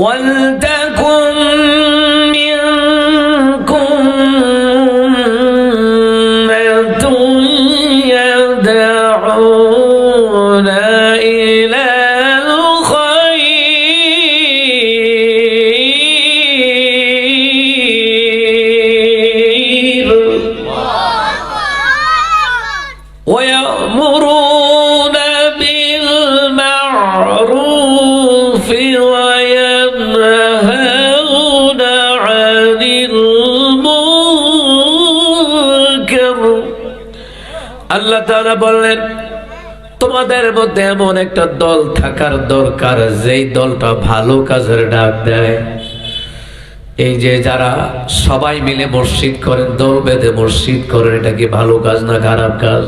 ওয়ালতাকুম মিনকুম উম্মাতুন ইয়াদউনা ইলাল খায়র ওয়া ইয়ামুরুনা বিল মা'রুফ ওয়া ইয়ানহাউনা 'আনিল মুনকার। আল্লাহ তাআলা বললেন, তোমাদের মধ্যে এমন একটা দল থাকার দরকার যেই দলটা ভালো কাজের ডাক দেয়। এই যে যারা সবাই মিলে মসজিদ করেন, দল বেঁধে মসজিদ করেন, এটা কি ভালো কাজ না খারাপ কাজ?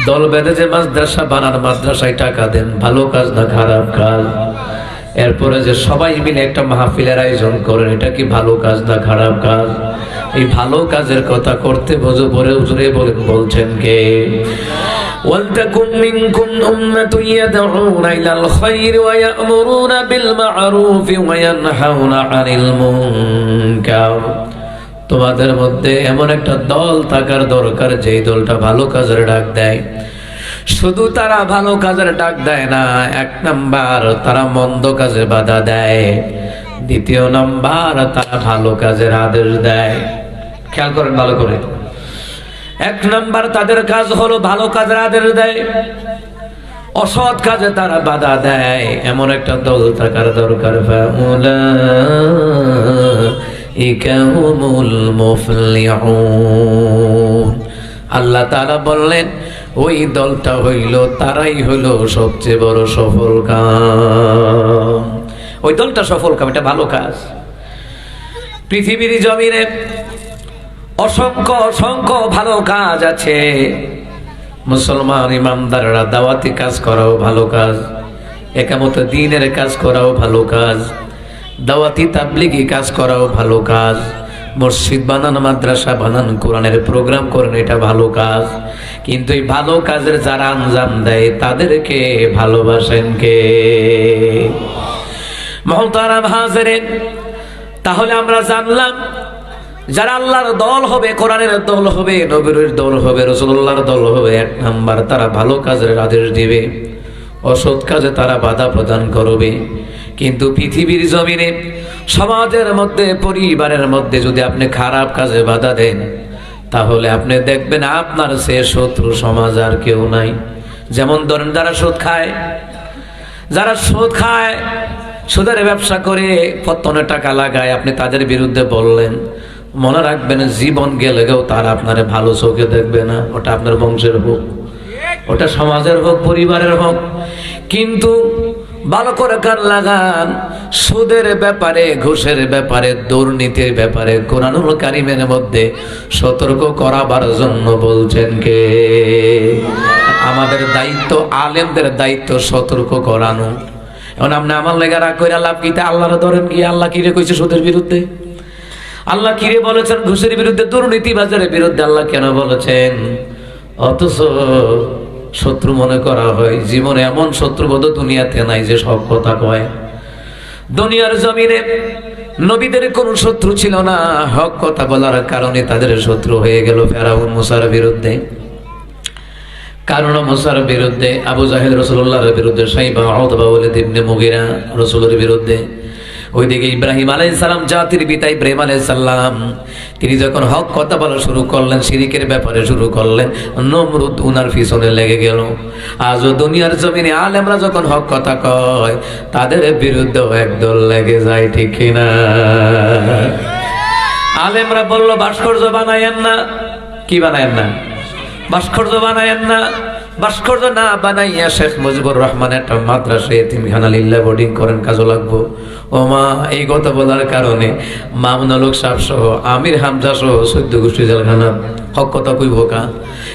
দল বেঁধে যে মাদ্রাসা বানান, মাদ্রাসায় টাকা দেন, ভালো কাজ না খারাপ কাজ? এরপরে যে সবাই মিলে একটা মাহফিলের আয়োজন করেন, এটা কি ভালো কাজ না খারাপ কাজ? এই ভালো কাজের কথা করতে বোঝো পরে উজরে বলছেন কে? ওয়ালতাকুম মিনকুম উম্মাতুন ইয়াদউনা ইলাল খায়র ওয়া ইয়া'মুরুনা বিল মা'রুফ ওয়া ইয়ানহাউনা 'আনিল মুনকার। তোমাদের মধ্যে এমন একটা দল থাকার দরকার যেই দলটা ভালো কাজের ডাক দেয়। শুধু তারা ভালো কাজের ডাক দেয় না, এক নাম্বার তারা মন্দ কাজে বাধা দেয়, দ্বিতীয় নাম্বার তারা ভালো কাজের আদেশ দেয়। খেয়াল করেন ভালো করে, এক নাম্বার তাদের কাজ হলো ভালো কাজের আদেশ দেয়, অসৎ কাজে তারা বাধা দেয়। এমন একটা দল থাকার দরকার। ফাউলাইকা হুমুল মুফলিহুন। আল্লাহ তাআলা বললেন ওই দলটা হইল, তারাই হইল সবচেয়ে বড় সফল কাম। ওই দলটা সফল কাম, এটা ভালো কাজ। পৃথিবীর জমিনে অসংখ্য অসংখ্য ভালো কাজ আছে। মুসলমান ইমানদাররা দাওয়াতি কাজ করাও ভালো কাজ, একামত দ্বীনের কাজ করাও ভালো কাজ, দাওয়াতি তাবলীগী কাজ করাও ভালো কাজ, মসজিদ বানান, মাদ্রাসা বানান, কোরআনের প্রোগ্রাম করেন, এটা ভালো কাজ। কিন্তু এই ভালো কাজের যারা আঞ্জাম দেয় তাদেরকে ভালোবাসেন কে? মুহতারাম হাজিরিন, তাহলে আমরা জানলাম যারা আল্লাহর দল হবে, কোরআনের দল হবে, নবীর দল হবে, রাসূলুল্লাহর দল হবে, এক নাম্বার তারা ভালো কাজের আদেশ দিবে, অসৎ কাজে তারা বাধা প্রদান করবে। কিন্তু পৃথিবীর জমিনে সমাজের মধ্যে, পরিবারের মধ্যে যদি আপনি খারাপ কাজে বাধা দেন, তাহলে আপনি দেখবেন আপনার সে শত্রু সমাজ আর কেউ নাই। যেমন ধরেন যারা সুদ খায়, যারা সুদ খায়, সুদের ব্যবসা করে পত্তনে টাকা লাগায়, আপনি তাদের বিরুদ্ধে বললেন, মনে রাখবেন জীবন গেলেও তারা আপনারে ভালো চোখে দেখবে না। ওটা আপনার বংশের হোক, ওটা সমাজের হোক, পরিবারের হোক। কিন্তু ভালো করে কান লাগান, সুদের ব্যাপারে, ঘুষের ব্যাপারে, দুর্নীতির ব্যাপারে কোরআনুল কারীমের মধ্যে সতর্ক করাবার জন্য বলছেন কে? আমাদের দায়িত্ব, আলেমদের দায়িত্ব সতর্ক করানো। এখন আপনি আমার লেগে রাগ করে লাভ কি? আল্লাহরে ধরেন কি? আল্লাহ কিরে কইছে সুদের বিরুদ্ধে? আল্লাহ কিরে বলেছেন ঘুষের বিরুদ্ধে, দুর্নীতিবাজের বিরুদ্ধে? আল্লাহ কেন বলেছেন? অথচ শত্রু মনে করা হয়। জীবনে এমন শত্রু বোধ দুনিয়াতে নাই যে সব কথা কয়। দুনিয়ার জমিনে নবীদের কোন শত্রু ছিল না, হক কথা বলার কারণে তাদের শত্রু হয়ে গেল। ফেরাউন মুসার বিরুদ্ধে, কারণ মুসার বিরুদ্ধে, আবু জাহেল রাসূলুল্লাহর বিরুদ্ধে, সাইবা উতবা ওয়ালিদ ইবনে মুগিরা রাসূলের বিরুদ্ধে। ওইদিকে ইব্রাহিম আলাইহিস সালাম, জাতির পিতা ইব্রাহিম আলাইহিস সালাম, তিনি যখন হক কথা বলা শুরু করলেন, শিরকের ব্যাপারে শুরু করলেন, নমরুদ উনার পিছনে লেগে গেল। আজও দুনিয়ার জমিনে আলেমরা যখন হক কথা কয়, তাদের বিরুদ্ধেও একদল লেগে যায়, ঠিক কিনা? আলেমরা বলল ভাস্কর্য বানায়েন না। কি বানায়েন না? ভাস্কর্য বানায়েন না। ভাস্কর্য না বানাইয়া শেখ মুজিবুর রহমান একটা মাদ্রাসা এতিমখানা লিল্লাহ বোর্ডিং করেন, কাজও লাগবো। ও মা, এই কথা বলার কারণে মামুনুল হক সাহেব সহ, আমির হামজা সহ 14 গোষ্ঠী জেলখানা হক কথা কইব কা?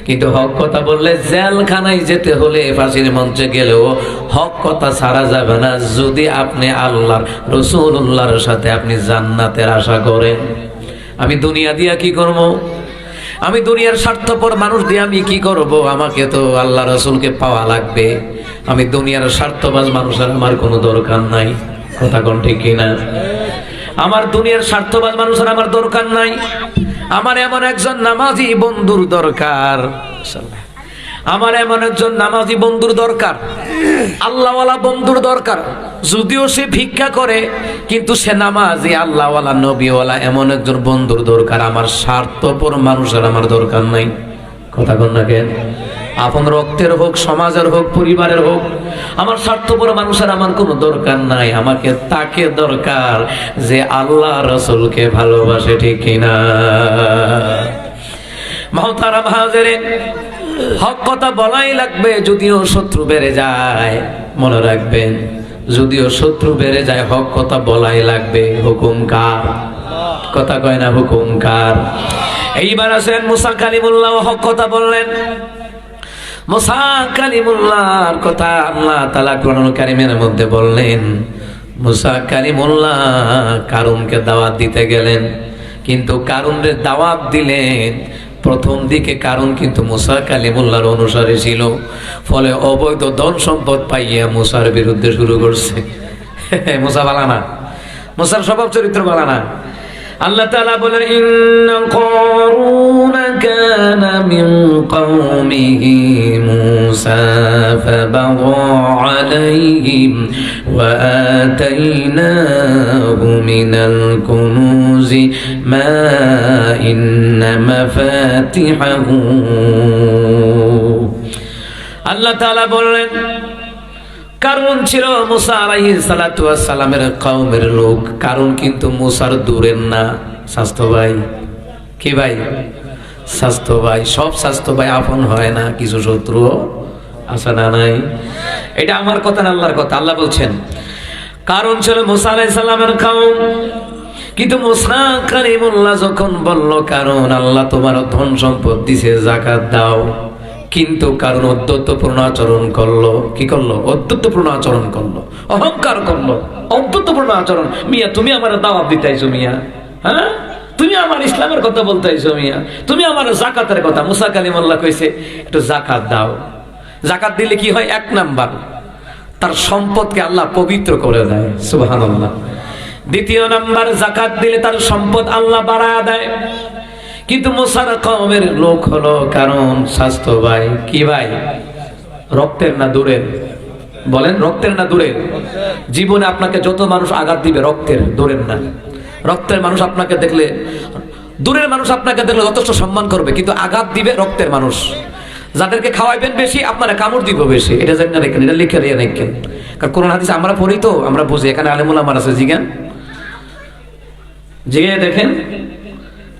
কিন্তু হক কথা বললে জেলখানায় যেতে হলে, ফাঁসির মঞ্চে গেলেও হক কথা ছাড়া যাবে না, যদি আপনি আল্লাহর রাসূলুল্লাহর সাথে আপনি জান্নাতের আশা করেন। আমি দুনিয়া দিয়া কি করব? আমি দুনিয়ার স্বার্থপর মানুষ দিয়ে আমি কি করব? আমাকে তো আল্লাহ রাসূলকে পাওয়া লাগবে। আমি দুনিয়ার স্বার্থবাজ মানুষের আমার কোনো দরকার নাই। কথা কোন ঠিক কিনা? আমার দুনিয়ার স্বার্থবাদ মানুষের আমার দরকার নাই, আমার এমন একজন নামাজি বন্ধুর দরকার, আমার এমন একজন নামাজি বন্ধুর দরকার, আল্লাহওয়ালা বন্ধুর দরকার। যদিও সে ভিক্ষা করে কিন্তু সে নামাজি, আল্লাহওয়ালা, নবীওয়ালা, এমন একজন বন্ধুর দরকার। আমার স্বার্থপর মানুষের আমার দরকার নাই। কথা কন না কেন? আপন রক্তের হোক, সমাজের হোক, পরিবারের হোক, আমার স্বার্থপর মানুষের আমার কোনো দরকার নাই। আমাকে তাকে দরকার যে আল্লাহ রাসূলকে ভালোবাসে, ঠিক কিনা? মুহতারাম হাজিরিন, হক কথা বলাই লাগবে, যদিও শত্রু বেড়ে যায়। মনে রাখবেন, যদিও শত্রু বেড়ে যায়, হক কথা বলাই লাগবে। হুকুম কার? কথা কয় না, হুকুম কার? এইবার আসেন মুসা কালিমুল্লাহ হক কথা বললেন। মুসা কালিমুল্লাহর কথা আল্লাহ তাআলা কোরআনুল কারীমের মধ্যে বললেন। মুসা কালিমুল্লাহ কারুনকে দাওয়াত দিতে গেলেন, কিন্তু কারুনের দাওয়াত দিলেন প্রথম দিকে কারণ কিন্তু মুসা কালিমুল্লাহর অনুসারী ছিল, ফলে অবৈধ ধন সম্পদ পাইয়া মুসার বিরুদ্ধে শুরু করছে। মুসা বালানা, মুসার স্বভাব চরিত্র বালানা। আল্লাহ তাআলা বলেন, ইন্না কারুন কানা মিন কওমিহি মুসা ফাবাগা আলাইহিম ওয়া আতাইনাহু মিনাল কুনুজি মা ইন্না মাফাতিহাহু। আল্লাহ তাআলা বললেন, কারণ ছিল মুসা আলাইহিস সালাতু ওয়াস সালামের কওমের লোক। কারণ কিন্তু মুসার দূরের না, স্বাস্থ্য ভাই। কি ভাই? স্বাস্থ্য ভাই। সব স্বাস্থ্য ভাই আপন হয় না, কিছু শত্রু আছে না নাই? এটা আমার কথা না, আল্লাহর কথা। আল্লাহ বলছেন কারণ ছিল মুসা আলাইহিস সালামের কওম, কিন্তু মুসা কালিমুল্লাহ যখন বলল, কারণ আল্লাহ তোমার ধন সম্পদ দিছে, যাকাত দাও, কিন্তু কারণ অদ্যত্বপূর্ণ আচরণ করলো। কি করলো? অদ্যত্বপূর্ণ আচরণ করলো, অহংকার করলো, অদ্যত্বপূর্ণ আচরণ। মিয়া তুমি আমার দাওয়াত দিতে আইছো মিয়া, হ্যাঁ? তুমি আমার ইসলামের কথা বলতে আইছো মিয়া, তুমি আমার যাকাতের কথা। মুসা কালিমুল্লাহ কইছে একটু যাকাত দাও। যাকাত দিলে কি হয়? এক নাম্বার, তার সম্পদকে আল্লাহ পবিত্র করে দেয়, সুবহানাল্লাহ। দ্বিতীয় নাম্বার, যাকাত দিলে তার সম্পদ আল্লাহ বাড়ায় দেয়। কিন্তু মুসার কওমের লোক হলো কারণ স্বাস্থ্য ভাই। কি ভাই? রক্তের না দূরের? বলেন, রক্তের না দূরের? জীবনে আপনাকে যত মানুষ আঘাত দিবে, রক্তের, দূরের না। রক্তের মানুষ আপনাকে দেখলে, দূরের মানুষ আপনাকে দেখলে যথেষ্ট সম্মান করবে, কিন্তু আঘাত দিবে রক্তের মানুষ। যাদেরকে খাওয়াইবেন বেশি, আপনারা কামড় দিব বেশি। এটা জানি না রেখেন, এটা লিখে দিয়ে রেখেন। কারণ কোরআন হাদিস আমরা পড়ি তো, আমরা বুঝি। এখানে আলেমুল আমার আছে, জিজ্ঞান জিজ্ঞে দেখেন,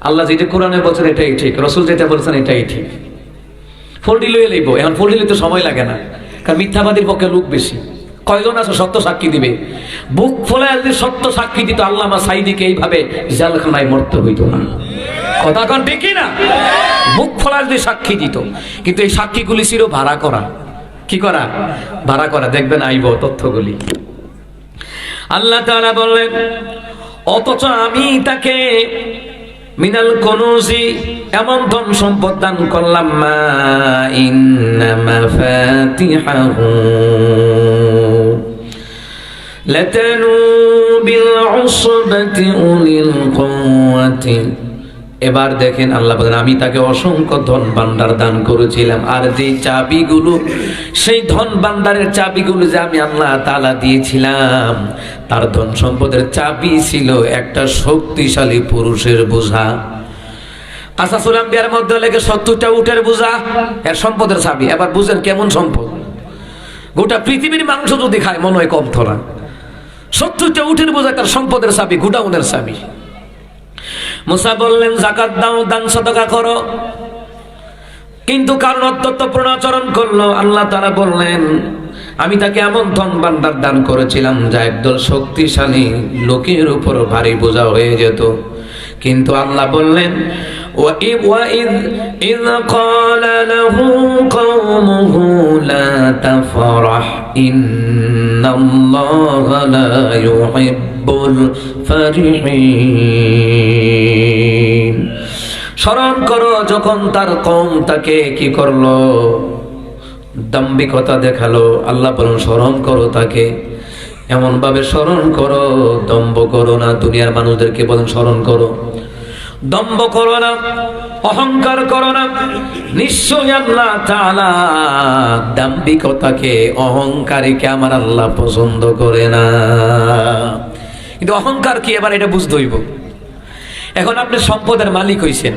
আল্লাহ যেটা কোরআনে বলছেন এটাই ঠিক, রসুল যেটা বলছেন এটাই ঠিক। ফোল্ডি লইয়ে লইব। এখন ফোল্ডি লইতে সময় লাগে না, কারণ মিথ্যাবাদীর পক্ষে লোক বেশি। কয়জন আছে সত্য সাক্ষী দিবে? বুক ফোলা যদি সত্য সাক্ষী দিত, আল্লামা সাইদিকে এইভাবে জেলখানায় মরতে হইতো না। কথা কন ঠিক না? বুক ফোলা যদি সাক্ষী দিত, কিন্তু এই সাক্ষীগুলি ছিল ভাড়া করা। কি করা? ভাড়া করা। দেখবেন আইব তথ্যগুলি। আল্লাহ তাআলা বললেন, অথচ আমি তাকে মিনাল কুনুজি এমন ধন সম্পদ দান করলাম, মা ইন্না মাফাতিহাহু লাতানু বিল উসবাতি উলিল কুওয়াতি। এবার দেখেন আল্লাহ বলেন, আমি তাকে অসংখ্য ধন ভান্ডার দান করেছিলাম। আর যে চাবিগুলো, সেই ধন ভান্ডারের চাবিগুলো যে আমি আল্লাহ তাআলা দিয়েছিলাম, তার ধন সম্পদের চাবি ছিল একটা শক্তিশালী পুরুষের বোঝা। কাসাসুল আম্বিয়ার মধ্যে লেগে 70টা উটের বোঝা এর সম্পদের চাবি। এবার বুঝেন কেমন সম্পদ। গোটা পৃথিবীর মাংস যদি খায় মনে হয় কম থরা। 70টা উটের বোঝা তার সম্পদের চাবি, গোডাউনের চাবি। মুসা বললেন, যাকাত দাও, দান সদকা করো, কিন্তু কারণ অত্যত্বপূর্ণ আচরণ করলো। আল্লাহ তাআলা বললেন, আমি তাকে এমন ধন ভান্ডার দান করেছিলাম যা একদল শক্তিশালী লোকের উপর ভারী বোঝা হয়ে যেত। কিন্তু আল্লাহ বললেন, وَإِذْ قَالَ لَهُ قَوْمُهُ لَا تَفْرَحْ إِنَّ اللَّهَ لَا يُحِبُّ الْفَرِحِينَ। স্মরণ করো যখন তার কওম তাকে কি করলো? দাম্ভিকতা দেখালো। আল্লাহ বলেন, স্মরণ করো তাকে। এমন ভাবে স্মরণ করো, দম্ভ করো না। দুনিয়ার মানুষদেরকে বলেন স্মরণ করো, দম্ভ করো না, অহংকার করো না। নিশ্চয়ই আল্লাহ তাআলা দাম্ভিকতাকে, অহংকারীকে আমার আল্লাহ পছন্দ করে না। কিন্তু অহংকার কি এবার এটা বুঝতে হইব। এখন আপনি সম্পদের মালিক হইছেন,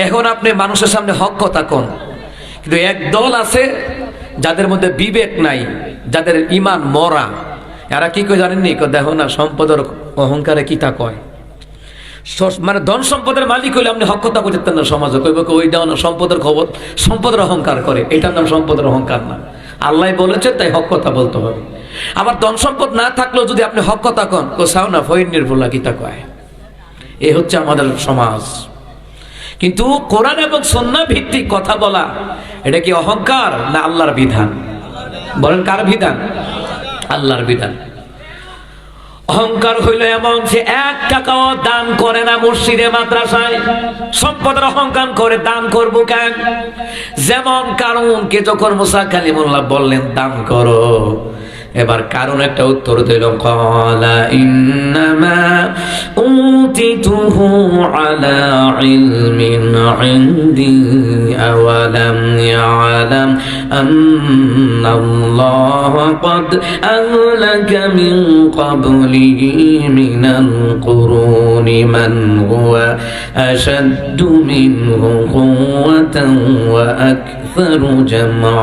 এখন আপনি মানুষের সামনে হক কথা কন, কিন্তু এক দল আছে যাদের মধ্যে বিবেক নাই, যাদের ঈমান মরা। এরা কি কয় জানেননি? দেখো না সম্পদের অহংকারে কি তা কয়। মানে ধন সম্পদের মালিক হইলে আপনি হক কথা বলতেন না, সমাজে কইব ওইটাও না সম্পদের খবর, সম্পদের অহংকার করে, এটার নাম সম্পদের অহংকার না। আল্লাহ বলেছে তাই হক কথা বলতে হবে। আবার ধন সম্পদ না থাকলেও যদি আপনি হক কথা কন, কোথাও না ফইন্নির ভোলা কি তা কয়। এ হচ্ছে আমাদের সমাজ। কিন্তু কোরআন এবং সুন্নাহ ভিত্তিক কথা বলা, এটা কি অহংকার না আল্লাহর বিধান? বলেন কার বিধান? আল্লাহর বিধান। অহংকার হইল এমন যে 1 টাকাও দান করে না মসজিদে মাদ্রাসায়, সম্পদের অহংকার করে দান করব কেন? যেমন কারণকে যখন মুসা কালিমুল্লাহ বললেন দান করো, এবার কারণ একটা উত্তর দিল, ক্বালা ইন্নামা উতিতুহু আলা ইলমিন ইনদি আওয়ালাম ইয়ালাম আন্নাল্লাহ ক্বাদ আহলাকা মিন ক্বাবলিহি মিনাল কুরুনি মান হুয়া আশাদ্দু মিনহু কুওয়াতান ওয়া আকসারু জামআ।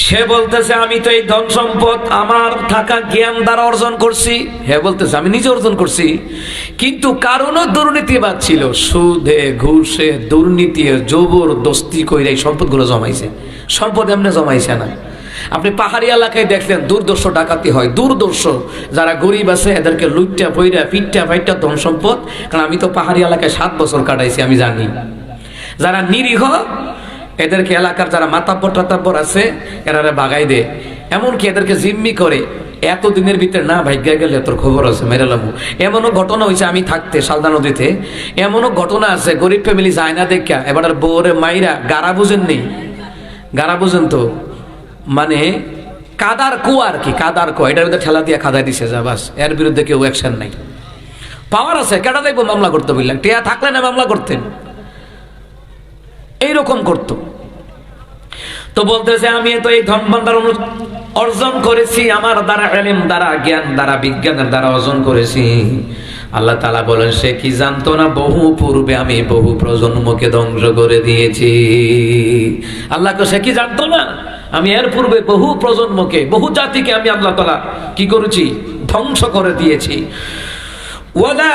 সে বলতেছে আমি তো এই ধন সম্পদ আমার থাকা জ্ঞান দ্বারা অর্জন করছি। হ্যাঁ বলতেছে আমি নিজে অর্জন করছি, কিন্তু কারণও দুর্নীতিবাদ ছিল, সুদে ঘুষে দুর্নীতি জবরদস্তি কইরা এই সম্পদগুলো জমাইছে। সম্পদ এমনি জমাইছে না। আপনি পাহাড়ি এলাকায় দেখলেন দুর্দর্শ ডাকাতি হয়, দুর্দর্শ যারা গরিব আছে এদেরকে লুটটা পইরা পিটটা ফাইটটা ধন সম্পদ। কারণ আমি তো পাহাড়ি এলাকায় 7 বছর কাটাইছি, আমি জানি। যারা নিরীহ এদেরকে এলাকার যারা মাতাব্বর টাতাব্বর আছে এরা ভাগাই দে, এমনকি এদেরকে জিম্মি করে। এতদিনের ভিতরে না ভাগ্যা গেলে তোর খবর আছে মেরালাম। এমনও ঘটনা হয়েছে আমি থাকতে শালদা নদীতে, এমনও ঘটনা আছে গরিব ফ্যামিলি যায় না দেখা এবার বউরে মাইরা গাড়া বুঝেন নেই, গাড়া বুঝেন তো মানে কাদার কুয়া আর কি, কাদার কুয়া, এটার ভিতরে ঠেলা দিয়ে খাদাই দিছে যা, বাস। এর বিরুদ্ধে কেউ অ্যাকশন নাই। পাওয়ার আছে, কেটা দেখবো মামলা করতে বললেন, টিয়া থাকলে না মামলা করতেন, এইরকম করতো। তো বলতেছে আমি তো এই ধন ভান্ডার অর্জন করেছি আমার দ্বারা, ইলম দ্বারা, জ্ঞান দ্বারা, বিজ্ঞানের দ্বারা অর্জন করেছি। আল্লাহ তাআলা বলেন সে কি জানতো না বহু পূর্বে আমি বহু প্রজন্মকে ধ্বংস করে দিয়েছি। আল্লাহকে সে কি জানতো না আমি এর পূর্বে বহু প্রজন্মকে, বহু জাতিকে আমি আল্লাহ তাআলা কি করেছি? ধ্বংস করে দিয়েছি। ওয়ালা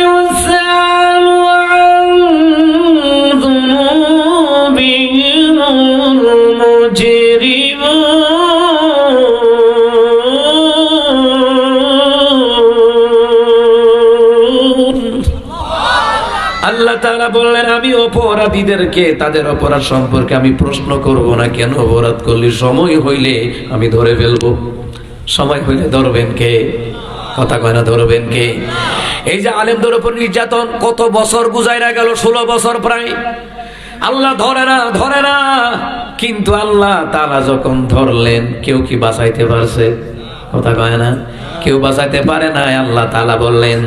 ইউসালু আন যুনুবিহিমুল মুজরিমুন। আল্লাহ তাআলা বললেন আমি অপরাধীদেরকে তাদের অপরাধ সম্পর্কে আমি প্রশ্ন করব না, কেন অপরাধ করলে সময় হইলে আমি ধরে ফেলবো। সময় হইলে ধরবেন কে? কথা কয় না, ধরবেন কে? এই যে আলেমদের উপর নির্যাতন কত বছর গুজাইরা গেল, 16 বছর প্রায়। আল্লাহ ধরে না, ধরে না, কিন্তু আল্লাহ তাআলা যখন ধরলেন কেউ কি বাঁচাইতে পারছে? কথা কয় না, কেউ বাঁচাইতে পারে না। আল্লাহ তাআলা বললেন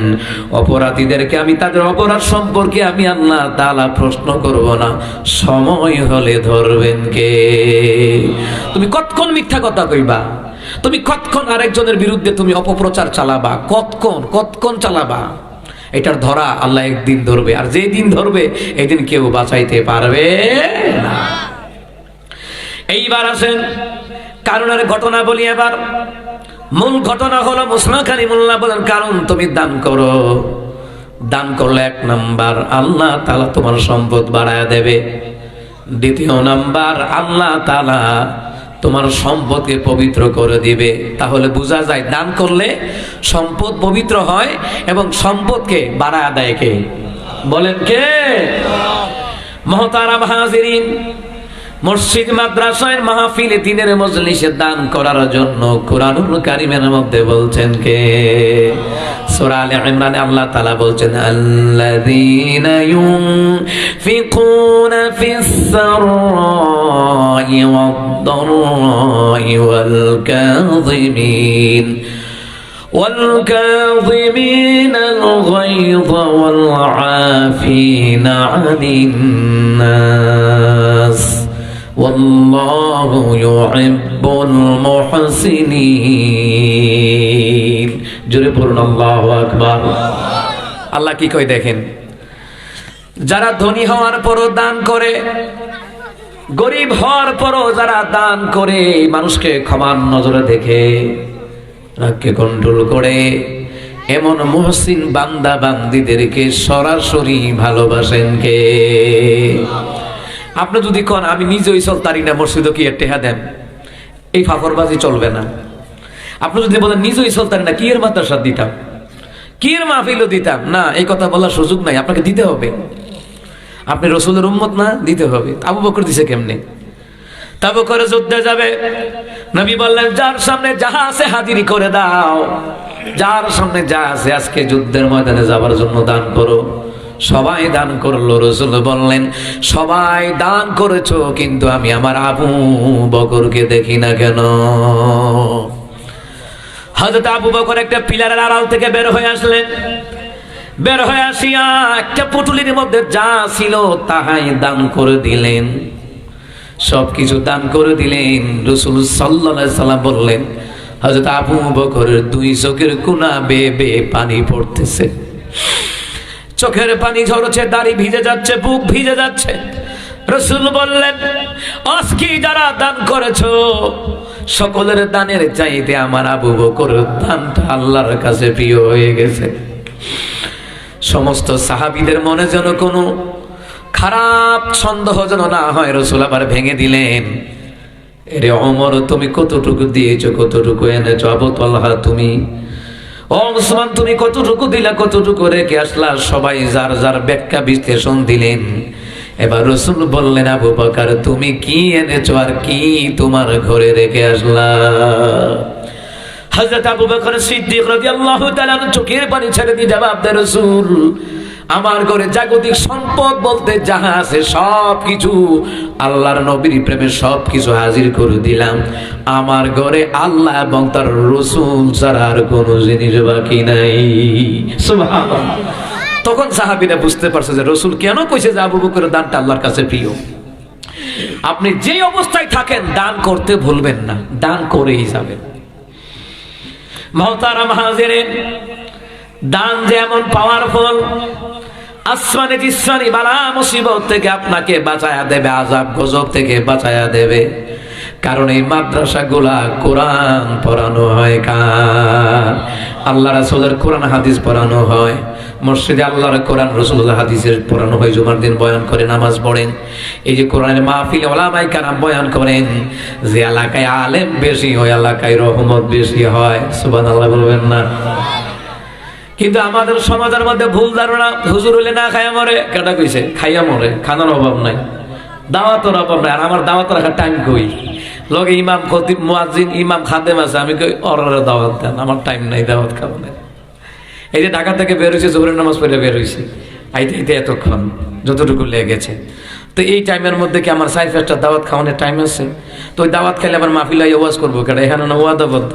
অপরাধীদেরকে আমি তাদের অপরাধ সম্পর্কে আমি আল্লাহ তাআলা প্রশ্ন করব না, সময় হলে ধরবেন কে? তুমি কতক্ষণ মিথ্যা কথা কইবা? তুমি কতক্ষণ আরেকজনের বিরুদ্ধে তুমি অপপ্রচার চালাবা? কতক্ষণ চালাবা? এটার ধরা আল্লাহ একদিন ধরবে, আর যেই দিন ধরবে এই দিন কেউ বাঁচাইতে পারবে না। এইবার আসেন কারণের ঘটনা বলি। এবার মূল ঘটনা হলো মুসা কালিমুল্লাহ বলেন কারণ তুমি দান করো, দান করলে 1 নাম্বার আল্লাহ তাআলা তোমার সম্পদ বাড়ায় দেবে। 2 নাম্বার আল্লাহ তাআলা তোমার সম্পদকে পবিত্র করে দিবে। তাহলে বোঝা যায় দান করলে সম্পদ পবিত্র হয় এবং সম্পদকে বাড়ায় দেয় কে? বলেন কে? মুহতারাম হাজিরিন, মসজিদ মাদ্রাসায় মাহফিলে দিনের মজলিসে দান করার জন্য কুরআনুল কারীমের মধ্যে বলছেন কে? সূরা আলে ইমরানে আল্লাহ তাআলা বলছেন আল্লাযীনা ইউনফিকুনা ফিস সাররাই ওয়াদ-দাররাই ওয়াল কাযিমিন والكاظمين الغيظ والعافين عن الناس والله يحب المحسنين জোরে পড়ুন আল্লাহু আকবার। আল্লাহ কি কই দেখেন, যারা ধনী হওয়ার পরও দান করে, গরিব হওয়ার পরও যারা দান করে, মানুষকে ক্ষমার নজরে দেখে, রাগকে কন্ট্রোল করে, এমন মুহসিন বান্দা বান্দিদেরকে সরাসরি ভালোবাসেন কে? আপনি যদি কোন আমি নিজেই চলতারি না, মসজিদে কি টেহা দেন, এই ফাফরবাজি চলবে না। আপনি যদি বলেন নিজেই চলতারি না, কি এর মাদ্রাসা দিতাম, কি এর মাহফিলও দিতাম না, এই কথা বলার সুযোগ নাই, আপনাকে দিতে হবে। আপনি রাসূলের উম্মত না, দিতে হবে। আবু বকর দিছে কেমনে? তাবু করে যুদ্ধে যাবে, নবী বললেন যার সামনে যাহা আছে হাজিরি করে দাও, যার সামনে যা আছে আজকে যুদ্ধের ময়দানে যাবার জন্য দান করো। সবাই দান করলো। রাসূল বললেন সবাই দান করেছো, কিন্তু আমি আমার আবু বকরকে দেখি না কেন? হযরত আবু বকর একটা পিলারের আড়াল থেকে বের হয়ে আসলেন। বের হয়ে আসিয়া একটা পুটুলির মধ্যে যা ছিল তাহাই দান করে দিলেন, সবকিছু দান করে দিলেন। রাসূল সাল্লাল্লাহু আলাইহি সাল্লাম বললেন হযরত আবু বকরের দুই চোখের কোনা বেয়ে বেয়ে পানি পড়তেছে, চোখের পানি ঝরছে, দাড়ি ভিজে যাচ্ছে, বুক ভিজে যাচ্ছে। রাসূল বললেন আজকে যারা দান করেছো সকলের দানের চাইতে আমার আবু বকরের দানটা আল্লাহর কাছে প্রিয় হয়ে গেছে। সমস্ত সাহাবীদের মনে যেন কোনো খারাপ সন্দেহ যেন না হয়। রাসূল আবার ভেঙে দিলেন, এরে ওমর তুমি কতটুকু দিয়েছো, কতটুকু এনেছো? আবু তালহা তুমি, ও উসমান তুমি কতটুকু দিলা, কতটুকু রেখে আসলা? সবাই যার যার ব্যাখ্যা বিশ্লেষণ দিলেন। এবার রাসূল বললেন আবু বকর তুমি কি এনেছো আর কি তোমার ঘরে রেখে আসলা? হযরত আবু বকর সিদ্দিক রাদিয়াল্লাহু তাআলা চোখের পানি ছেড়ে দিয়ে জবাব দেন রাসূল আমার ঘরে জাগতিক সম্পদ বলতে যাহা আছে সবকিছু আল্লাহর নবীর প্রেমে সবকিছু হাজির করে দিলাম। আমার ঘরে আল্লাহ এবং তার রাসূল ছাড়া আর কোনো জিনিস বাকি নাই। সুবহানাল্লাহ। তখন সাহাবীরা বুঝতে পারছে যে রাসূল কেন কইছে যে আবু বকরের দানটা আল্লাহর কাছে প্রিয়। আপনি যে অবস্থায় থাকেন দান করতে ভুলবেন না, দান করেই যাবেন। মুহতারাম হাজিরিন, দান যেমন পাওয়ারফুল, আসমানে জিসমানি বালা মুসিবত থেকে আপনাকে বাঁচায়া দেবে, আযাব গজব থেকে বাঁচায়া দেবে। কারণ এই মাদ্রাসাগুলা কোরআন পড়ানো হয় কার? আল্লাহ রাসূলের কোরআন হাদিস পড়ানো হয়। মসজিদে আল্লাহর কোরআন রাসূলুল্লাহ হাদিসের পড়ানো হয়। জুমার দিন বয়ান করে নামাজ পড়েন। এই যে কোরআনের মাহফিলে উলামায়ে কেরাম বয়ান করেন, যে এলাকায় আলেম বেশি হয় এলাকায় রহমত বেশি হয়। সুবহানাল্লাহ বলবেন না? কিন্তু আমাদের সমাজের মধ্যে ভুল ধারণা, হুজুর হইলে না খাইয়া মরে। কেটা কইছে? খাইয়া মরে, খানার অভাব নাই, দাওয়াতের অভাব নাই। আর আমার দাওয়াত রাখার টাইম কই? লগে ইমাম খতিব মুয়াজ্জিন ইমাম খাদেম আছে, আমি কই ওরে দাওয়াত দেন, আমার টাইম নাই দাওয়াত খাবো না। এই যে ঢাকা থেকে বের হয়েছে, জোহরের নামাজ পড়ে বের হয়েছে, আইতে আইতে এতক্ষণ যতটুকু লেগেছে। তো এই টাইমের মধ্যে কি আমার 4-5টা দাওয়াত খাওয়ানোর টাইম আছে? তো ওই দাওয়াত খাইলে আবার মাহফিলে ওয়াজ করবো কেটা? এখানে না ওয়াদাবদ্ধ,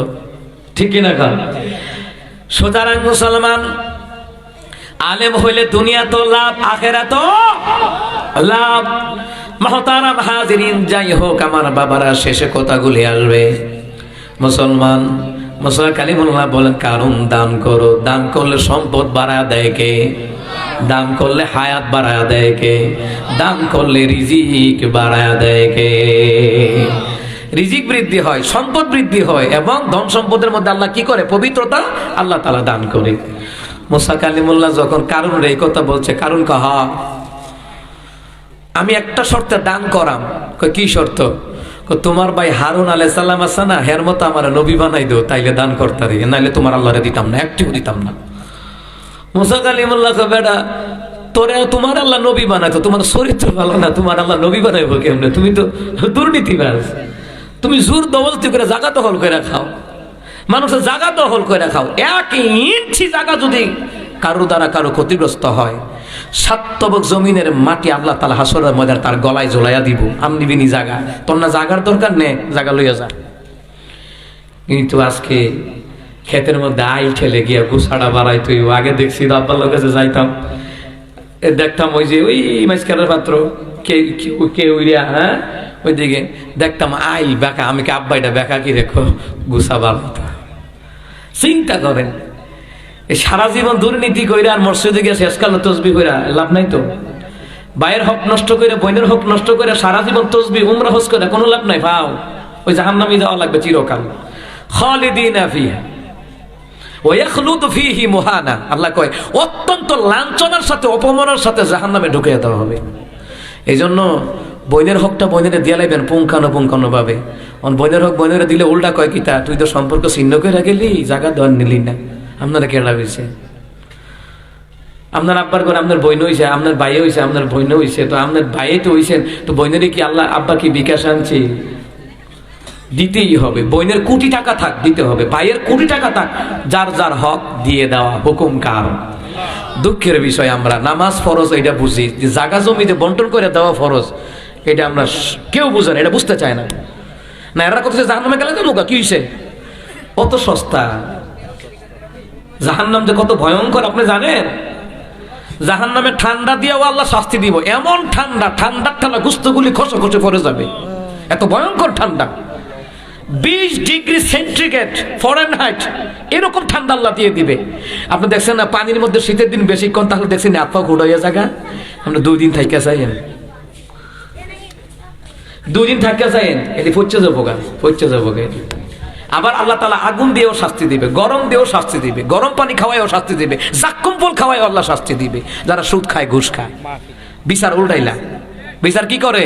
ঠিক কিনা? খান সুতরাং মুসলমান আলেম হইলে দুনিয়া তো লাভ, আখেরাত তো লাভ। মুহতারাম হাজিরিন, যাই হোক আমার বাবারা, শেষে কথাগুলি আসবে। মুসলমান মুসা কালিমুল্লাহ বলেন কারণ দান করো, দান করলে সম্পদ বাড়ায় দেয় কে? দান করলে হায়াত বাড়ায় দেয় কে? দান করলে রিজিক বাড়ায় দেয় কে? রিজিক বৃদ্ধি হয়, সম্পদ বৃদ্ধি হয়, এবং ধন সম্পদের মধ্যে আল্লাহ কি করে? পবিত্রতা আল্লাহ তাআলা দান করে। মুসা কালিমুল্লাহ যখন কারণ এই কথা বলছে, কারণ কাহা আমি একটা শর্তে দান করাম। কি শর্ত? তোমার ভাই হারুন আলাইহিস সালাম আছে না, হের মতো আমার নবী বানাই দিও, তাইলে দান করতারি, নাইলে তোমার আল্লাহরে দিতাম না, একটিও দিতাম না। মুসা কালিমুল্লাহ বেটা তোরে তোমার আল্লাহ নবী বানাতো, তোমার চরিত্র ভালো না, তোমার আল্লাহ নবী বানাইবো কেমনে? তুমি তো দুর্নীতিবাজ, তুমি জোর দবলতি করে জায়গা দখল করে খাও, মানুষের জায়গা দখল করে খাও। 1 ইঞ্চি জায়গা যদি কারো দ্বারা কারো ক্ষতিগ্রস্ত হয়, 7 তবক জমিনের মাটি আল্লাহ তাআলা হাসরের ময়দানে তার গলায় ঝোলাইয়া দিব। আমনি বিনি জায়গা, তোর না জায়গার দরকার নেই, জায়গা লইয়া যা। কিন্তু আজকে ক্ষেতের মধ্যে আইল ঠেলে গিয়া গুছাড়া বাড়াই। তুই আগে দেখছি আব্বার লোক কাছে যাইতাম, দেখতাম ওই যে ওই মাঝখানের পাত্র কে উইয়া, হ্যাঁ ওইদিকে দেখতাম আইল বেকা। আমি কি আব্বা এটা বেকা কি রেখো গুছা বাড়াইতাম। চিন্তা করেন, সারা জীবন দুর্নীতি কইরা আর মসজিদে গিয়ে শেষকাল তসবি কইরা লাভ নাই তো। ভাইয়ের হক নষ্ট করে, বোনের হক নষ্ট করে সারা জীবন তসবি উমরা হজ করে কোনো লাভ নাই। ভাও ওই জাহান্নামে যাওয়া লাগবে চিরকাল। খালিদিনা ফিহা ওয়া ইয়াখলুদু ফীহি মুহানা। আল্লাহ কয় অত্যন্ত লাঞ্ছনার সাথে অপমানের সাথে জাহান্নামে ঢুকিয়ে দেওয়া হবে। এই জন্য বোনের হকটা বোনের দিয়ে লাইবেন পুঙ্খানো ভাবে। বোনের হক বোনের দিলে উল্টা কয় কিতা, তুই তো সম্পর্ক ছিন্ন করে গেলি, জায়গা দেওয়ার নিলি না। আপনারা কেডা হয়েছে? আপনার আব্বার ঘরে আপনার বইন হয়েছে, আপনার ভাই হয়েছে, আপনার বইন হয়েছে, তো আপনার ভাই তো হয়েছেন, তো বইনের কি আল্লাহ আব্বা কি বিকাশ আনছে? দিতেই হবে। বইনের কোটি টাকা থাক দিতে হবে, ভাইয়ের কোটি টাকা থাক, যার যার হক দিয়ে দেওয়া হুকুম কার? দুঃখের বিষয় আমরা নামাজ ফরজ এটা বুঝি, যে জায়গা জমিতে বন্টন করে দেওয়া ফরজ, এটা আমরা কেউ বুঝে না, এটা বুঝতে চায় না। না এরা কথা জাহান্নামে গেলে তো নৌকা কি হয়েছে, কত সস্তা জাহান্নাম যে কত ভয়ঙ্কর আপনি জানেন? জাহান্নামে ঠান্ডা দিয়েও আল্লাহ শাস্তি দিব, এমন ঠান্ডার ঠান্ডা গুস্তগুলি খসে খসে পড়ে যাবে, এত ভয়ঙ্কর ঠান্ডা। 20 ডিগ্রি সেন্টিগ্রেড ফরেনহাইট এরকম ঠান্ডা আল্লাহ দিয়ে দিবে। আপনি দেখছেন না পানির মধ্যে শীতের দিন বেশিক্ষণ থাকলে দেখছেন আপা ঘুরাইয়া জায়গা, আমরা 2 দিন থাইকা চাইেন, 2 দিন থাকা চাইেন, এটি পচে যাবো গা, পচে যাবো গা। আবার আল্লাহ তাআলা আগুন দিয়েও শাস্তি দিবে, গরম দিয়েও শাস্তি দিবে, গরম পানি খাওয়াইও শাস্তি দিবে, জাক্কুম ফল খাওয়াইও আল্লাহ শাস্তি দিবে। যারা সুদ খায় ঘুষ খায়, বিচার উল্টাইলা, বিচার কি করে?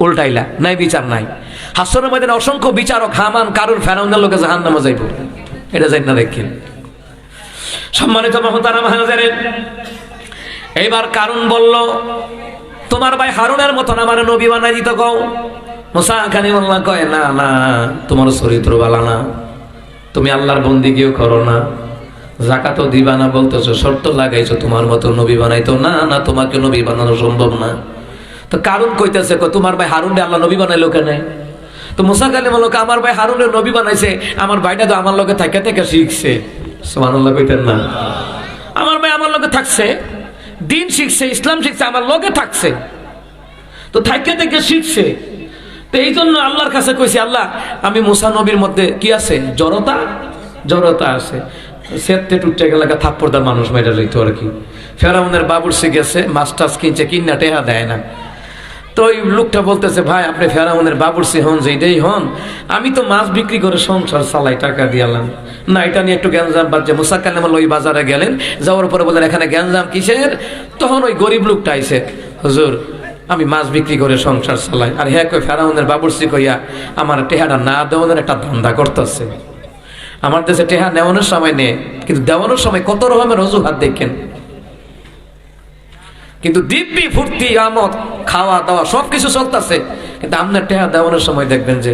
উল্টাইলা, নাই বিচার নাই। হাসরের ময়দানে অসংখ্য বিচারক, হামান কারুর ফেরাউনের লোকে জাহান্নামে যাইব, এটা যাই না দেখেন। সম্মানিত মুহতারাম হাজিরিন, এইবার কারুন বলল তোমার ভাই হারুনের মতন আমার নবী বানাই দিত কও। মুসা কালিমুল্লাহ কয় না না, তোমার চরিত্র ভালো না, তুমি আল্লাহর বন্দিগিও করো না, যাকাতও দিবা না, বলতেছো শর্ত লাগাইছো তোমার মতো নবী বানাইতো না, না তোমাকে নবী বানানো সম্ভব না। তো কারণ কইতেছে তোমার ভাই হারুনরে আল্লাহ নবী বানাইলো কেন? তো মুসা কালিমুল্লাহ আমার ভাই হারুনের নবী বানাইছে, আমার ভাইটা তো আমার লগে থাকা থেকে শিখছে। সুবহানাল্লাহ কইতেন না? আমার ভাই আমার লগে থাকছে, দিন শিখছে, ইসলাম শিখছে, আমার লগে থাকছে, তো থাকা থেকে শিখছে। তো এই জন্য আল্লাহর কাছে কইছি, আল্লাহ আমি মুসা নবীর মধ্যে কি আছে? জড়তা আছে। সেতে টুটে গেলে থাপ্পড়দার মানুষ মেয়েটা লইতো আর কি। ফেরাউনের বাবুর্চি গেছে, মাস্টার্স কিনছে, কিনা টেহা দেয় না। তো ওই লোকটা বলতেছে ভাই আপনি ফেরাউনের বাবুর্চি হন, যেটাই হন, আমি তো মাছ বিক্রি করে সংসার চালাই, টাকা দিয়ালাম না, এটা নিয়ে একটু গ্যাঞ্জাম বাজছে। মুসা কালিমুল্লাহ ওই বাজারে গেলেন, যাওয়ার পরে বললেন এখানে গ্যাঞ্জাম কিসের? তখন ওই গরিব লোকটা আইছে, হুজুর আমি মাছ বিক্রি করে সংসার চালাই। আর হ্যাঁ কই ফেরাউনের বাবুর্চি কইয়া আমার টেহাটা না দেওয়ানোর একটা ধান্দা করতেছে। আমার দেশে টেহা নেওয়ানোর সময় নেই, কিন্তু দেওয়ানোর সময় কত রকমের অজুহাত দেখেন। কিন্তু দিব্যি ফুর্তি আমদ খাওয়া দাওয়া সবকিছু চলতেছে, কিন্তু আপনার টেহা দেওয়ানোর সময় দেখবেন যে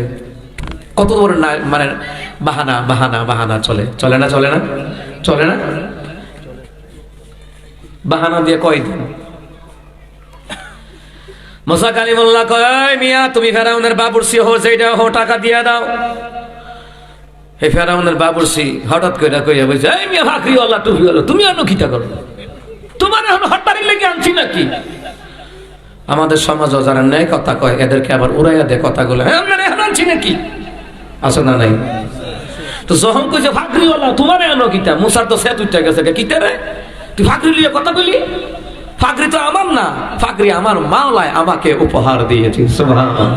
কত বড় মানে বাহানা বাহানা বাহানা চলে না বাহানা দিয়ে কয় দিন। মুসা কালিমুল্লাহ কয় মিয়া তুমি ফেরাউনের বাবুর্চি হো, যেটা হো টাকা দিয়ে দাও। এই ফেরাউনের বাবুর্চি হঠাৎ করে কইয়া বলছে এই মিয়া ফাকরিওয়ালা টুপিওয়ালা তুমি আনো কিটা করো, তোমার এখন হঠাৎ লেগে আনছি নাকি? আমাদের সমাজও যারা ন্যায় কথা কয় এদেরকে আবার উড়াইয়া দেয় কথাগুলো, হ্যাঁ আমরা এখন আনছি নাকি? আসো না নাই? তো যখন কইছে ফাকরিওয়ালা তোমার আনো কিটা, মুসার তো সেট উঠে গেছে, কিটা রে তুই ফাকরি লিয়ে কথা কইলি? ফাকরি তো আমার না, ফাকরি আমার মাওলায় আমাকে উপহার দিয়েছে। সুবহানাল্লাহ।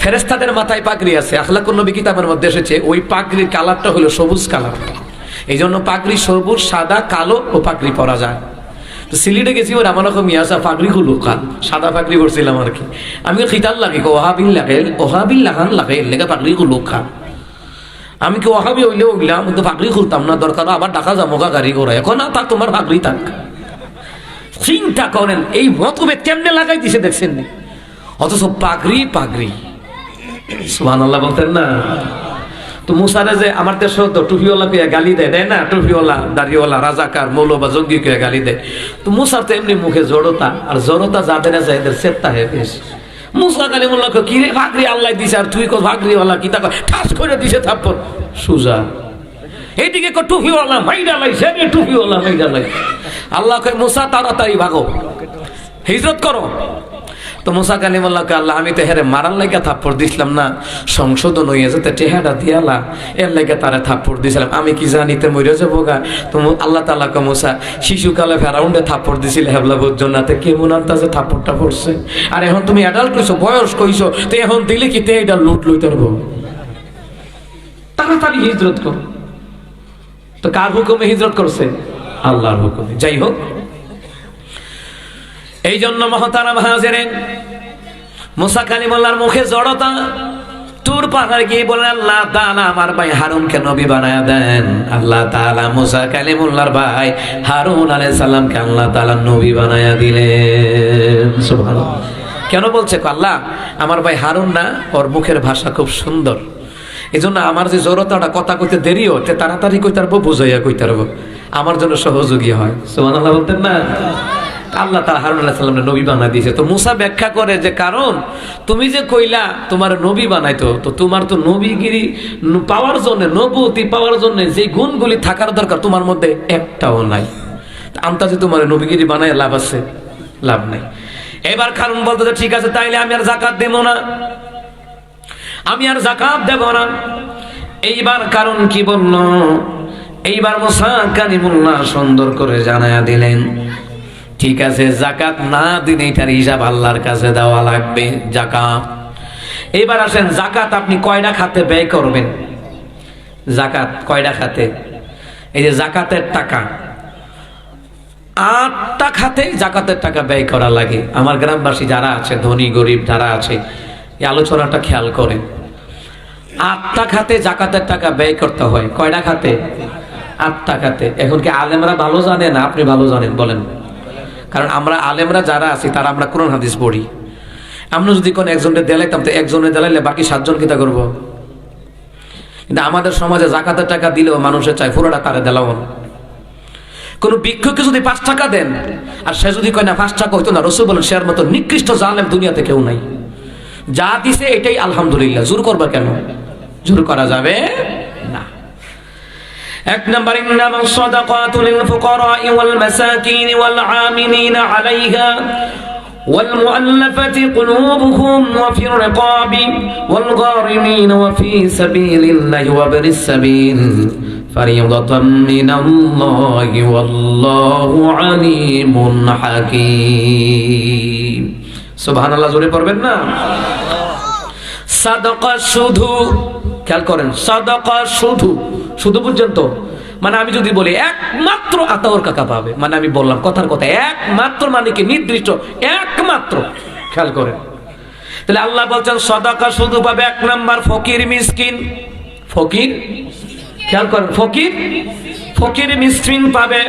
ফেরেশতাদের মাথায় পাগড়ি আছে, আখলাকুন নবী কিতাবের মধ্যে এসেছে ওই পাগড়ির কালারটা হলো সবুজ কালার। এই জন্য পাগড়ি সবুজ, সাদা, কালো ও পাগড়ি পরা যায়। তো সিলেটে গেছি ওর আমার রকম ইয়াসা পাগড়ি গুলো খান, সাদা পাগড়ি করছিলাম আর কি। আমি খিতাল লাগি ওহাবিল লাগান লাগে লেগে পাগড়ি গুলো খান। আমি কি ওহাবি হইলে ওইলাম, কিন্তু পাগড়ি খুলতাম না, দরকার আবার ডাকা যাবো গাড়ি করে, এখন না থাক তোমার পাগড়ি থাক। চিন্তা করেন এই মতভেদ কেমনে লাগাই দিছে দেখছেন নি, অথচ পাগড়ি পাগড়ি সুবহানাল্লাহ বলতেন না। তো মুসারে যে আমার দেশে তো টুপিওয়ালা পেয়ে গালি দেয়, দেয় না, টুপিওয়ালা দাড়িওয়ালা রাজাকার মৌল বা জঙ্গি কে গালি দেয়। তো মুসার তো এমনি মুখে জড়তা, আর জড়তা যাদের আছে এদের চেত্তা হে বেশ। মুসা কালিমুল্লাহকে কি রে ভাগরি আল্লাহ দিছে, আর তুই কো ভাগরিওয়ালা কি তা ঠাস করে দিছে থাপ্পড় সুজা। এইদিকে কো টুপিওয়ালা মাইরা লাইছে, টুপিওয়ালা মাইরা লাইছে। আল্লাহ কয় মুসা তাড়াতাড়ি ভাগো, হিজরত করো। তো মুসা কালিমুল্লাহকে আল্লাহ আমি তো হেরে মারার লাইগা থাপ্পড় দিছিলাম না, সংশোধন হয়ে যেতে টেহাটা দিয়ালা এর লাইগা তারা থাপ্পড় দিছিলাম, আমি কি জানিতে মরে যাবো গা। তো আল্লাহ তাআলা কে মুসা শিশুকালে ফেরাউন্ডে থাপ্পড় দিছিল হেবলা বুজ্জনাতে কেমন আন্তাজে থাপ্পড়টা পড়ছে, আর এখন তুমি অ্যাডাল্ট হইছো, বয়স কইছো, তো এখন দিলে কি তে এটা লুট লইতে পারবো। তাড়াতাড়ি হিজরত করো। তো কার হুকুমে হিজরত করছে? আল্লাহর হুকুমে। যাই হোক, এই জন্য মহতারাম হাজিরিন, মুসা কালিমুল্লাহর মুখে জড়তা। তুর পাহাড় গিয়ে বলেন আল্লাহ তাআলা আমার ভাই হারুনকে নবী বানায়া দেন। আল্লাহ তাআলা মুসা কালিমুল্লাহর ভাই হারুন আলাইহিস সালামকে আল্লাহ তাআলা নবী বানায়া দিলেন। সুবহানাল্লাহ। কেন বলছে আল্লাহ আমার ভাই হারুন না, ওর মুখের ভাষা খুব সুন্দর, এই জন্য আমার যে জড়তাটা কথা কইতে দেরি হতে তাড়াতাড়ি কইতে পারবো, বুঝাইয়া কইতে পারবো, আমার জন্য সহযোগী হয়। সুবহানাল্লাহ বলতেন না। আল্লাহ তাআলা হারুন আলাইহিস সালামকে নবী বানায় দিয়েছে। তো মুসা ব্যাখ্যা করে যে কারণ তুমি যে কইলা তোমার নবী বানাইতো, তো তোমার তো নবীগিরি পাওয়ার জন্য, নবুয়তি পাওয়ার জন্য যে গুণগুলি থাকার দরকার তোমার মধ্যে একটাও নাই। আন্তাজে তোমার নবীগিরি বানায় লাভ আছে? লাভ নাই। এবার কারণ বলতে যে ঠিক আছে তাইলে আমি আর যাকাত দেব না, আমি আর যাকাত দেব না। এইবার কারণ কি বলল? এইবার মুসা কালিমুল্লাহ সুন্দর করে জানায়া দিলেন ঠিক আছে যাকাত না দিলে এটার হিসাব আল্লাহর কাছে দেওয়া লাগবে। যাকাত, এবার আসেন যাকাত আপনি কয়টা খাতে ব্যয় করবেন? যাকাত কয়টা খাতে? এই যে যাকাতের টাকা 8টা খাতে যাকাতের টাকা ব্যয় করা লাগে। আমার গ্রামবাসী যারা আছে, ধনী গরিব যারা আছে, এই আলোচনাটা খেয়াল করেন। 8টা খাতে যাকাতের টাকা ব্যয় করতে হয়। কয়টা খাতে? 8টা খাতে। এখন কি আলেমরা ভালো জানে না আপনি ভালো জানেন? বলেন। কারণ আমরা আলেমরা যারা আছি তারা আমরা কোরআন হাদিস পড়ি। আমরা যদি কোন একজনের দেলাইতাম তো একজনের দেলাইলে বাকি 7 জন কিতা করবো? কিন্তু আমাদের সমাজে যাকাতের টাকা দিলেও মানুষের চাই পুরোটা তারে দেলাও। কোন ভিক্ষুককে যদি 5 টাকা দেন আর সে যদি কয় না 5 টাকা হইতো না, রাসূল বলেন সে মতো নিকৃষ্ট জালেম দুনিয়াতে কেউ নাই। যা দিছে এটাই আলহামদুলিল্লাহ। জোর করবা কেন? জোর করা যাবে না। এক নম্বর ইন্নামা সাদাকাতু লিল ফুকারা'i ওয়াল মাসাকিন ওয়াল আমিলিনা আলাইহা ওয়াল মুআল্লাফাতি কুলুবুহুম ওয়া ফির রিকাবি ওয়াল গারিমিন ওয়া ফি সাবিলিল্লাহি ওয়া বিরিস সাবিল ফারিদাতাম মিনাল্লাহি ওয়াল্লাহু আলিমুন হাকীম। সুবহানাল্লাহ। জোরে পড়বেন না? সাদাকা শুধু, খেয়াল করেন, সাদাকা শুধু, শুধু পর্যন্ত মানে আমি যদি বলি একমাত্র আতাউর কাকা পাবে, মানে আমি বললাম কথার কথা একমাত্র, মানে কি নির্দিষ্ট একমাত্র। খেয়াল করেন, তাহলে আল্লাহ বলছেন সাদাকা শুধু পাবে 1 নাম্বার ফকির মিসকিন। ফকির, খেয়াল করেন, ফকির মিসকিন পাবে।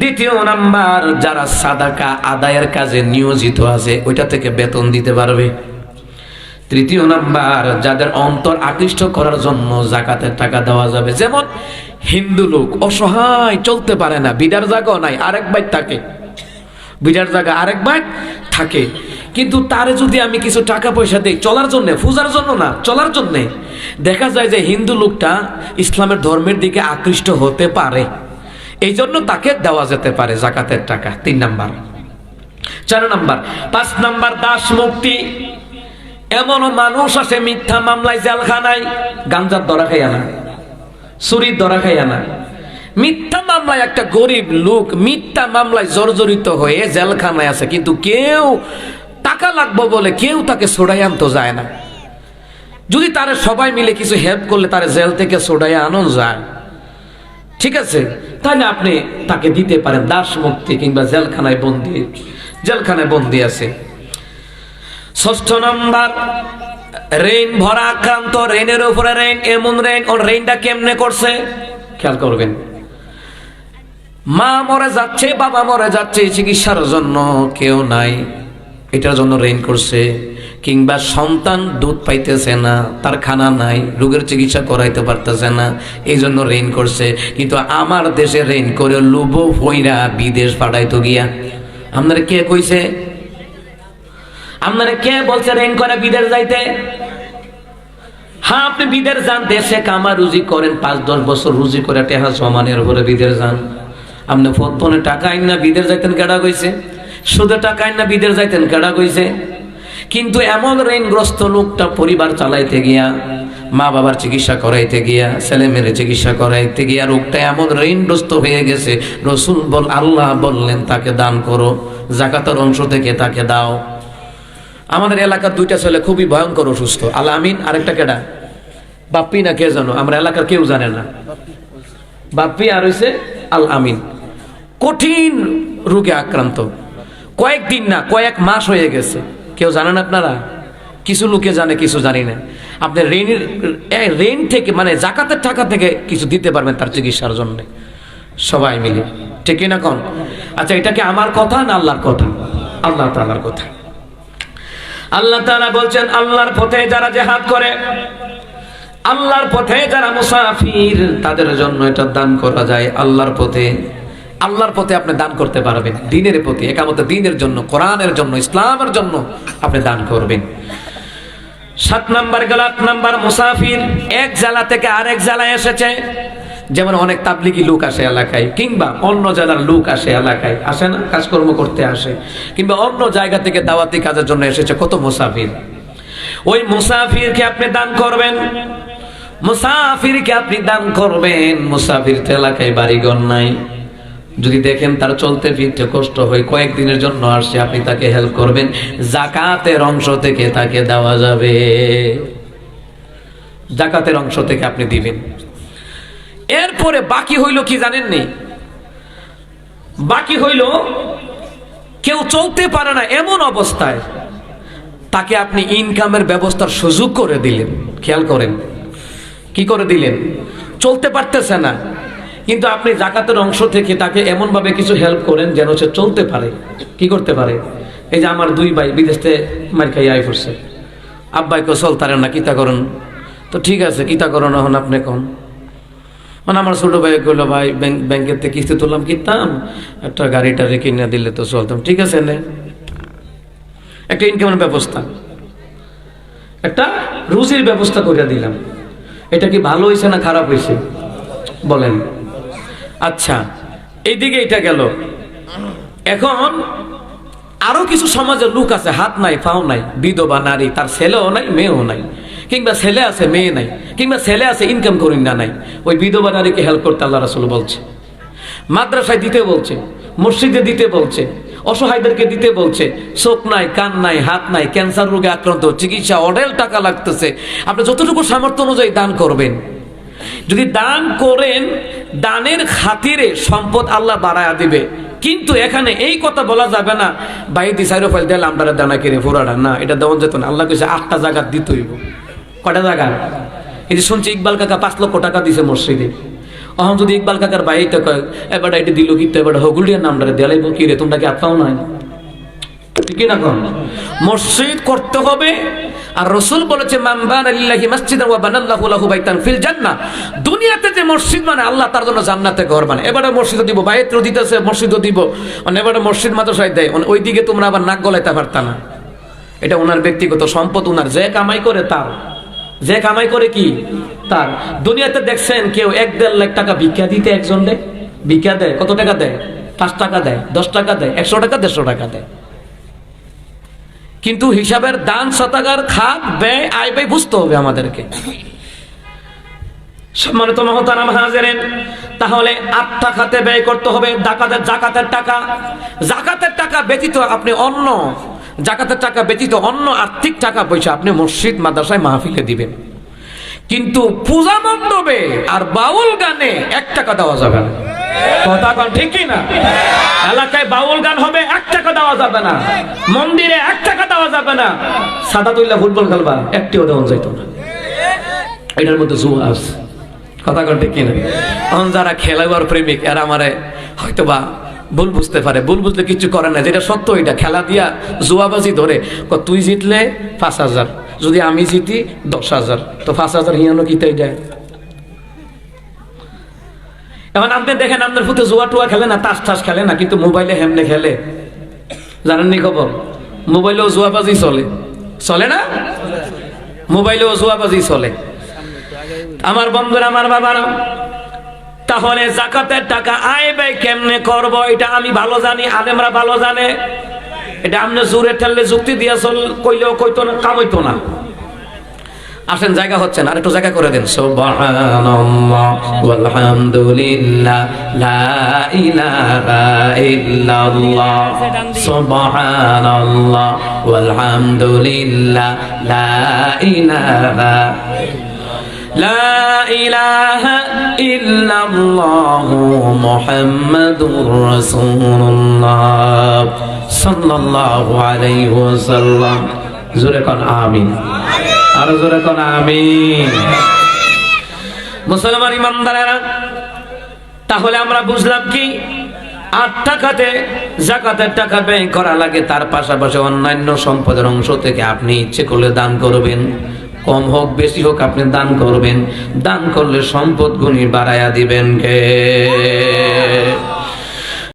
2 নাম্বার যারা সাদাকা আদায়ের কাজে নিয়োজিত আছে ওইটা থেকে বেতন দিতে পারবে। 3 নাম্বার যাদের অন্তর আকৃষ্ট করার জন্য যাকাতের টাকা দেওয়া যাবে। যেমন হিন্দু লোক অসহায়, চলতে পারে না, বিড়ার জায়গাও নাই, আরেক বাইট থাকে, বিড়ার জায়গা আরেক বাইট থাকে, কিন্তু তারে যদি আমি কিছু টাকা পয়সা দেই চলার জন্য, পূজার জন্য না, চলার জন্য, দেখা যায় যে হিন্দু লোকটা ইসলামের ধর্মের দিকে আকৃষ্ট হতে পারে, এই জন্য তাকে দেওয়া যেতে পারে যাকাতের টাকা। 3 নাম্বার। 4 নাম্বার, 5 নাম্বার দাস মুক্তি। এমনও মানুষ আছে মিথ্যা মামলায় জেলখানায়, গাঞ্জার ধরা খাইয়া না, চুরির ধরা খাইয়া না, মিথ্যা মামলায় একটা গরিব লোক মিথ্যা মামলায় জর্জরিত হয়ে জেলখানায় আছে, কিন্তু কেউ টাকা লাগবে বলে কেউ তাকে ছড়াই আনতে যায় না। যদি তারে সবাই মিলে কিছু হেল্প করলে তারে জেল থেকে ছড়াই আনো যায়, ঠিক আছে, তাহলে আপনি তাকে দিতে পারেন দাস মুক্তি, কিংবা জেলখানায় বন্দি আছে। 6 নাম্বার ঋণ ভরা আক্রান্ত, ঋণের উপরে ঋণ, এমন ঋণ, ওর ঋণটা কেমনে করছে খেয়াল করবেন। মা মরে যাচ্ছে, বাবা মরে যাচ্ছে, চিকিৎসার জন্য কেউ নাই, এটার জন্য ঋণ করছে। কিংবা সন্তান দুধ পাইতেছে না, তার খানা নাই, রোগের চিকিৎসা করাইতে পারতেছে না, এই জন্য ঋণ করছে। কিন্তু আমার দেশে ঋণ করে লুব হইরা বিদেশ পাঠাইতো গিয়া। আপনারা কে কইছে? আপনারা কে বলছে ঋণ করে বিদেশ যাইতে? হ্যাঁ, আপনি বিদেশ যান, দেশে কামা রুজি করেন, 5-10 বছর রুজি করে টেহা জমানের পরে বিদেশ যান। আপনি ফোনে টাকা আইন না বিদেশ যাইতেন, কেডা কইছে? সুদে টাকা আইন না বিদেশ যাইতেন, কেডা কইছে? কিন্তু এমন ঋণগ্রস্ত লোকটা পরিবার চালাইতে গিয়া, মা বাবার চিকিৎসা করাইতে গিয়া, ছেলে মেয়ের চিকিৎসা করাইতে গিয়া রোগটা এমন ঋণগ্রস্ত হয়ে গেছে, রসুল আল্লাহ বললেন তাকে দান করো, যাকাতের অংশ থেকে তাকে দাও। আমাদের এলাকার 2টা ছেলে খুবই ভয়ঙ্কর অসুস্থ, আল আমিন, আরেকটা কেডা বাপ্পি না কে জানো, আমরা এলাকার কেউ জানে না। বাপ্পি আর হইছে আল আমিন, কঠিন রোগে আক্রান্ত, কয়েকদিন না কয়েক মাস হয়ে গেছে। কেউ জানেন আপনারা? কিছু লোকে জানে, কিছু জানি না। আপনি ঋণ থেকে মানে জাকাতের টাকা থেকে কিছু দিতে পারবেন তার চিকিৎসার জন্য, সবাই মিলে, ঠিক না কোন? আচ্ছা, এটা কি আমার কথা না আল্লাহর কথা? আল্লাহ তাআলার কথা। আল্লাহ তাআলা বলছেন, আল্লাহর পথে যারা জিহাদ করে, আল্লাহর পথে যারা মুসাফির, তাদের জন্য এটা দান করা যায়। আল্লাহর পথে, আল্লাহর পথে আপনি দান করতে পারবেন, দ্বীনের প্রতি, একামতে দ্বীনের জন্য, কোরআনের জন্য, ইসলামের জন্য আপনি দান করবেন। 7 নাম্বার গেল 8 নাম্বার মুসাফির, এক জেলা থেকে আরেক জেলায় এসেছে। যেমন অনেক তাবলিগি লোক আসে এলাকায়, কিংবা অন্য জেলার লোক আসে এলাকায়, আসে না, কাজকর্ম করতে আসে, কিংবা অন্য জায়গা থেকে দাওয়াতি কাজের জন্য এসেছে কত মুসাফির। ওই মুসাফিরকে আপনি দান করবেন, মুসাফিরকে আপনি দান করবেন। মুসাফির তো এলাকায় বাড়িঘর নাই, যদি দেখেন তার চলতে ফিরতে কষ্ট হয়, কয়েকদিনের জন্য আসছে, আপনি তাকে হেল্প করবেন, যাকাতের অংশ থেকে তাকে দেওয়া যাবে, যাকাতের অংশ থেকে আপনি দিবেন। এরপরে বাকি হইল কি জানেননি? বাকি হইল কেউ চলতে পারে না এমন অবস্থায় তাকে আপনি ইনকামের ব্যবস্থার সুযোগ করে দিলেন। খেয়াল করেন, কি করে দিলেন? চলতে পারতেছে না, কিন্তু আপনি যাকাতের অংশ থেকে তাকে এমন ভাবে কিছু হেল্প করেন যেন সে চলতে পারে। কি করতে পারে? এই যে আমার 2 ভাই বিদেশ থেকে মার খাই আই পড়ছে, আব্বাই কেউ চলতারেন না, কিতা করুন? তো ঠিক আছে, কিতা করুন এখন আপনি কোন? মানে আমার ছোট ভাই কইলো, ভাই ব্যাংকের থেকে কিস্তি তুললাম, কিনতাম একটা গাড়িটা কিনে দিলে তো চলতাম। ঠিক আছে, একটা ইনকামের ব্যবস্থা, একটা রুজির ব্যবস্থা করে দিলাম। এটা কি ভালো হয়েছে না খারাপ হয়েছে বলেন? আচ্ছা, এইদিকে এটা গেল। এখন আরো কিছু সমাজের লোক আছে, হাত নাই পাও নাই, বিধবা নারী, তার ছেলেও নাই মেয়েও নাই, কিংবা ছেলে আছে মেয়ে নাই, কিংবা ছেলে আছে ইনকাম করেন না নাই। ওই বিধবা নারীকে হেল্প করতে আল্লাহ রাসূল বলছে, মাদ্রাসায় দিতে বলছে, মসজিদে দিতে বলছে, অসহায়দেরকে দিতে বলছে। চোখ নাই, কান নাই, হাত নাই, ক্যান্সার রোগে আক্রান্ত, চিকিৎসা অঢেল টাকা লাগতেছে। আপনি যতটুকু সামর্থ্য অনুযায়ী দান করবেন। যদি দান করেন, দানের খাতিরে সম্পদ আল্লাহ বাড়ায়া দিবে। কিন্তু এখানে এই কথা বলা যাবে না, বাইদি সাইরো ফাইল দিলাম আমরা দানা কিনে ফোরাটা না, এটা দেওয়া যেত না। আল্লাহ কইছে 8টা জায়গা দিতে হইব। কয়টা জায়গা? এই যে শুনছি ইকবাল কাকা 5 লক্ষ টাকা দিছে মসজিদে। অহম যদি ইকবাল কাকার বাইতে কয় এবার এটা দিল কি, এবার হগুলিয়ার নামটা দেয়ালাইব কি রে, তোমরা কি আত্মাও নাই? ঠিক না? কোন মসজিদ করতে হবে। আর রাসূল বলেছে, মান বানা লিল্লাহি মাসজিদান ওয়া বানাল্লাহু লাহু বাইতান ফিল জান্নাহ। দুনিয়াতে যে মসজিদ মানে আল্লাহ তার জন্য জান্নাতে ঘর বানায়। এবারে মসজিদও দিব, বাইতও দিতেছে, মসজিদও দিব, মানে এবারে মসজিদ মাদ্রাসায় দেয়, ওইদিকে তোমরা আবার নাক গলাইতে পারতা না। এটা ওনার ব্যক্তিগত সম্পদ, ওনার যে কামাই করে তার, যে কামাই করে কি তার। দুনিয়াতে দেখছেন কেউ 1-1.5 লাখ টাকা ভিক্ষা দিতে, একজন দেয় ভিক্ষা দেয়, কত টাকা দেয়? 5 টাকা দেয়, 10 টাকা দেয়, 100 টাকা, 150 টাকা দেয়। কিন্তু হিসাবের দান সতাকার খাত ব্যয় আয় ব্যয় বুঝতে হবে আমাদেরকে। সম্মানিত মহতারাম হাজিরিন, তাহলে 8টা খাতে ব্যয় করতে হবে। জাকাতের টাকা, জাকাতের টাকা ব্যতীত আপনি অন্য, জাকাতের টাকা ব্যতীত অন্য আর্থিক টাকা পয়সা আপনি মসজিদ মাদ্রাসায় মাহফিলে দিবেন। কিন্তু পূজা মণ্ডপে আর বাউল গানে 1 টাকা দেওয়া যাবে না। কথা কোন ঠিক কি না? এলাকায় বাউল গান হবে, 1 টাকা দেওয়া যাবে না। মন্দিরে 1 টাকা দেওয়া যাবে না। সাদা তুইলা ফুটবল খেলবা, একটিও দেওয়া যাইতো না। এটার মধ্যে জুয়া আছে। কথা কোন ঠিক কি না? এখন যারা খেলাবার প্রেমিক এরা আমারে হয়তোবা ভুল বুঝতে পারে, ভুল বুঝলে কিছু করে না, যেটা সত্য এটা খেলা দিয়া জুয়াবাজি ধরে তুই জিতলে 5,000, যদি আমি জিতি 10,000, তো 5,000 হিয়ানো কিতাই দেয়। এখন আপনি দেখেন আপনার ফুটে জুয়া টুয়া খেলে না, তাস ঠাস খেলে না, কিন্তু মোবাইলে হেমনে খেলে, জানেননি খবর? মোবাইলেও জুয়াবাজি চলে, চলে না? মোবাইলেও জুয়াবাজি চলে। আমার বন্ধুরা, আমার বাবারা, তাহলে যাকাতের টাকা আয় ব্যয় কেমনে করব এটা আমি ভালো জানি, আলেমরা ভালো জানে। এটা আপনি জোরে ঠেললে যুক্তি দিয়া চল কইলেও কইতো না, কামইতো না। আসেন, জায়গা হচ্ছে না, আর একটু জায়গা করে দেন। সুবহানাল্লাহ ওয়ালহামদুলিল্লাহ লা ইলাহা ইল্লাল্লাহ, সুবহানাল্লাহ ওয়ালহামদুলিল্লাহ লা ইলাহা লা ইলাহা ইল্লাল্লাহ মুহাম্মাদুর রাসূলুল্লাহ সাল্লাল্লাহু আলাইহি ওয়াসাল্লাম। জোরে কোন আমিন, আরো জোরে কোন আমিন। মুসলমান ইমানদারেরা, তাহলে আমরা বুঝলাম কি, 8 টাকাতে যাকাতের টাকা ব্যয় করা লাগে, তার পাশাপাশি অন্যান্য সম্পদের অংশ থেকে আপনি ইচ্ছে করলে দান করবেন, কম হোক বেশি হোক আপনি দান করবেন। দান করলে সম্পদ গুণী বাড়াইয়া দিবেন কে?